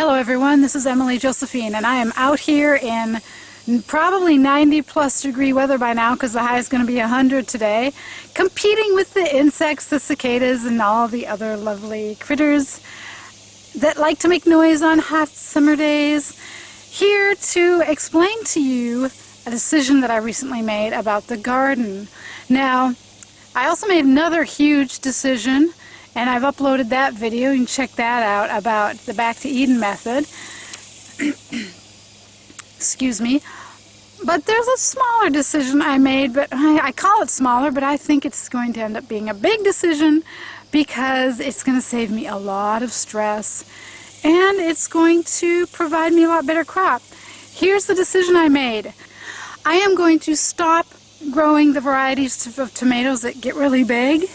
Hello everyone, this is Emily Josephine and I am out here in probably 90+ degree weather by now because the high is going to be 100 today, competing with the insects, the cicadas, and all the other lovely critters that like to make noise on hot summer days, here to explain to you a decision that I recently made about the garden. Now, I also made another huge decision, and I've uploaded that video. You can check that out about the Back to Eden method. Excuse me. But there's a smaller decision I made, but I call it smaller, but I think it's going to end up being a big decision because it's going to save me a lot of stress and it's going to provide me a lot better crop. Here's the decision I made. I am going to stop growing the varieties of tomatoes that get really big.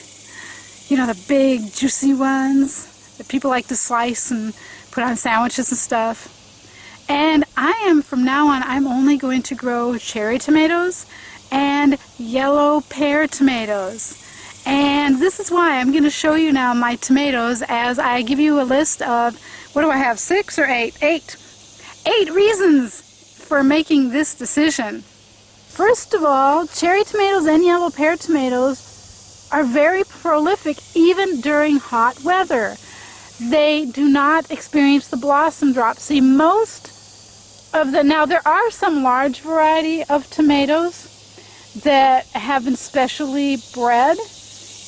You know, the big juicy ones that people like to slice and put on sandwiches and stuff. And I am, from now on, I'm only going to grow cherry tomatoes and yellow pear tomatoes. And this is why I'm going to show you now my tomatoes as I give you a list of, what do I have, 6 or 8? 8 reasons for making this decision. First of all, cherry tomatoes and yellow pear tomatoes are very prolific even during hot weather. They do not experience the blossom drop. See, most of the, now there are some large variety of tomatoes that have been specially bred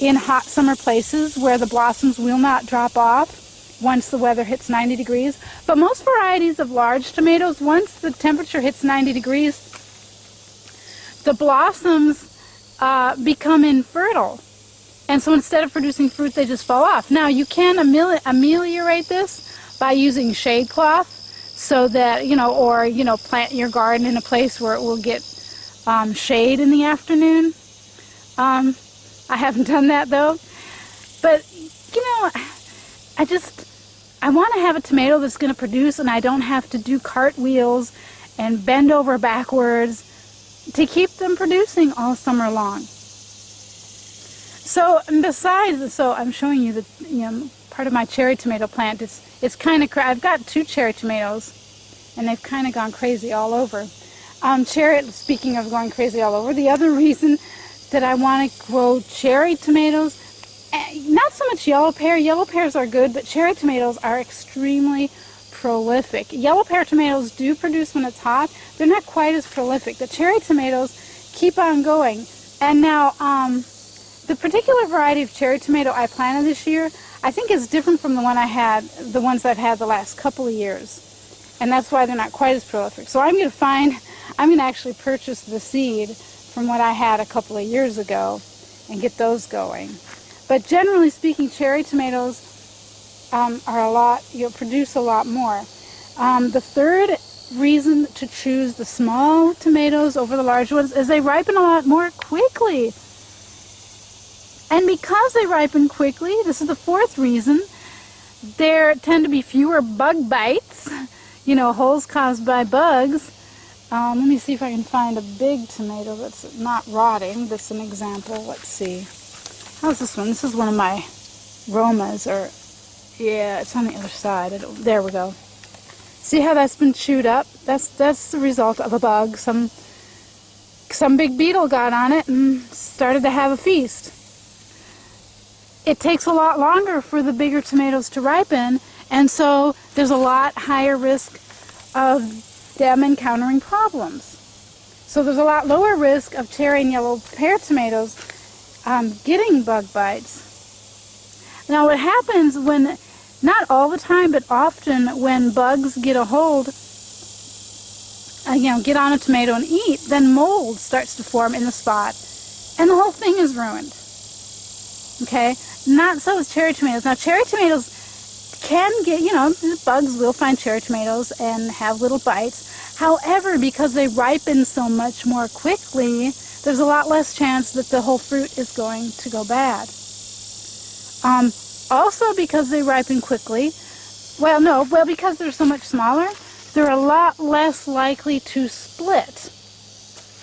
in hot summer places where the blossoms will not drop off once the weather hits 90 degrees. But most varieties of large tomatoes, once the temperature hits 90 degrees, the blossoms become infertile. And so instead of producing fruit, they just fall off. Now, you can ameliorate this by using shade cloth so that, or, plant your garden in a place where it will get shade in the afternoon. I haven't done that, though. But, I want to have a tomato that's going to produce and I don't have to do cartwheels and bend over backwards to keep them producing all summer long. So besides, so I'm showing you the part of my cherry tomato plant. It's kind of I've got 2 cherry tomatoes, and they've kind of gone crazy all over. Speaking of going crazy all over, the other reason that I want to grow cherry tomatoes, not so much yellow pear. Yellow pears are good, but cherry tomatoes are extremely prolific. Yellow pear tomatoes do produce when it's hot. They're not quite as prolific. The cherry tomatoes keep on going. And now, the particular variety of cherry tomato I planted this year, I think is different from the ones I've had the last couple of years. And that's why they're not quite as prolific. So I'm going to actually purchase the seed from what I had a couple of years ago and get those going. But generally speaking, cherry tomatoes produce a lot more. The third reason to choose the small tomatoes over the large ones is they ripen a lot more quickly. And because they ripen quickly, this is the fourth reason, there tend to be fewer bug bites, holes caused by bugs. Let me see if I can find a big tomato that's not rotting. This is an example. Let's see. How's this one? This is one of my Romas, yeah, it's on the other side. There we go. See how that's been chewed up? That's the result of a bug. Some big beetle got on it and started to have a feast. It takes a lot longer for the bigger tomatoes to ripen, and so there's a lot higher risk of them encountering problems. So there's a lot lower risk of cherry and yellow pear tomatoes getting bug bites. Now what happens when, not all the time, but often when bugs get a hold, get on a tomato and eat, then mold starts to form in the spot, and the whole thing is ruined. Okay? Not so with cherry tomatoes. Now, cherry tomatoes can get, bugs will find cherry tomatoes and have little bites. However, because they ripen so much more quickly, there's a lot less chance that the whole fruit is going to go bad. Also, because they ripen quickly, because they're so much smaller, they're a lot less likely to split.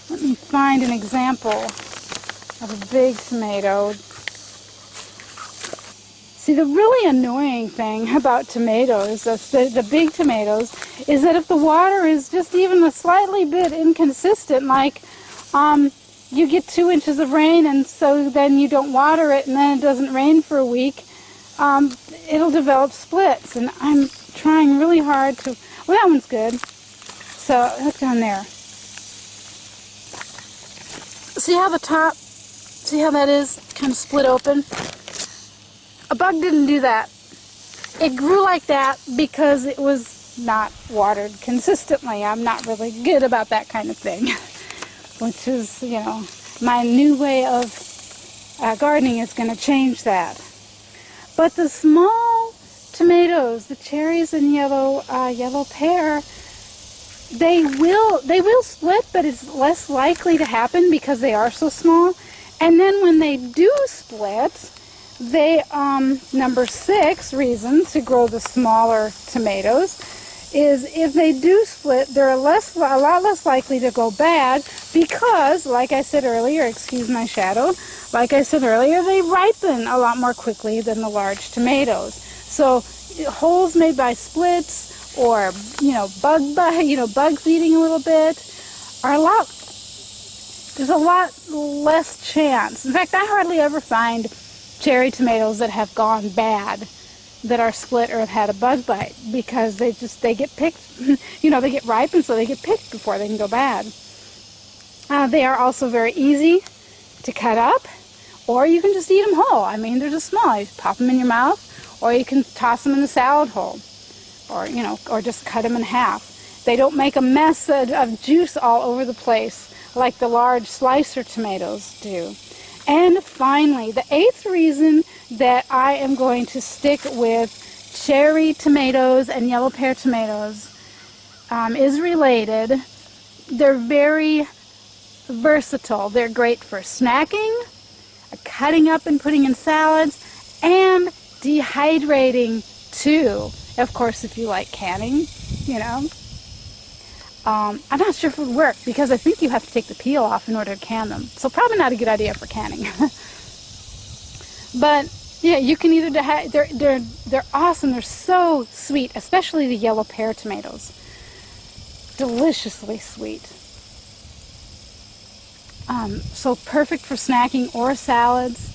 Let me find an example of a big tomato. See, the really annoying thing about tomatoes, the big tomatoes, is that if the water is just even a slightly bit inconsistent, like you get 2 inches of rain and so then you don't water it and then it doesn't rain for a week, it'll develop splits. And I'm trying really hard to, well, that one's good. So that's down there. See how the top, see how that is kind of split open? A bug didn't do that. It grew like that because it was not watered consistently. I'm not really good about that kind of thing, which is, you know, my new way of gardening is going to change that. But the small tomatoes, the cherries and yellow pear, they will split, but it's less likely to happen because they are so small. And then when they do split, they, number 6 reason to grow the smaller tomatoes is if they do split, they're a lot less likely to go bad because, like I said earlier, excuse my shadow, like I said earlier, they ripen a lot more quickly than the large tomatoes. So holes made by splits or, you know, bugs eating a little bit are there's a lot less chance. In fact, I hardly ever find cherry tomatoes that have gone bad, that are split or have had a bug bite, because they get picked, you know, they get ripened, so they get picked before they can go bad. They are also very easy to cut up, or you can just eat them whole. I mean, they're just small. You pop them in your mouth, or you can toss them in the salad whole, or, you know, or just cut them in half. They don't make a mess of juice all over the place like the large slicer tomatoes do. And finally, the 8th reason that I am going to stick with cherry tomatoes and yellow pear tomatoes is related. They're very versatile. They're great for snacking, cutting up and putting in salads, and dehydrating too. Of course, if you like canning, you know. I'm not sure if it would work because I think you have to take the peel off in order to can them. So probably not a good idea for canning. But yeah, you can either they're awesome. They're so sweet, especially the yellow pear tomatoes. Deliciously sweet. So perfect for snacking or salads.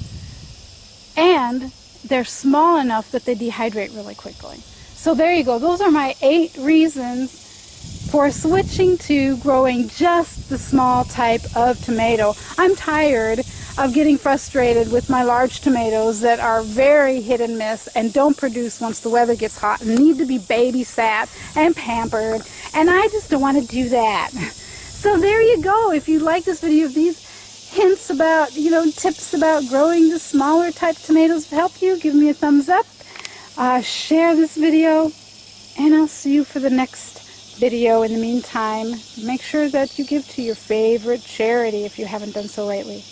And they're small enough that they dehydrate really quickly. So there you go. Those are my 8 reasons for switching to growing just the small type of tomato. I'm tired of getting frustrated with my large tomatoes that are very hit and miss and don't produce once the weather gets hot and need to be babysat and pampered, and I just don't want to do that. So there you go. If you like this video, if these hints about, you know, tips about growing the smaller type tomatoes help you, give me a thumbs up, share this video, and I'll see you for the next video. In the meantime, make sure that you give to your favorite charity if you haven't done so lately.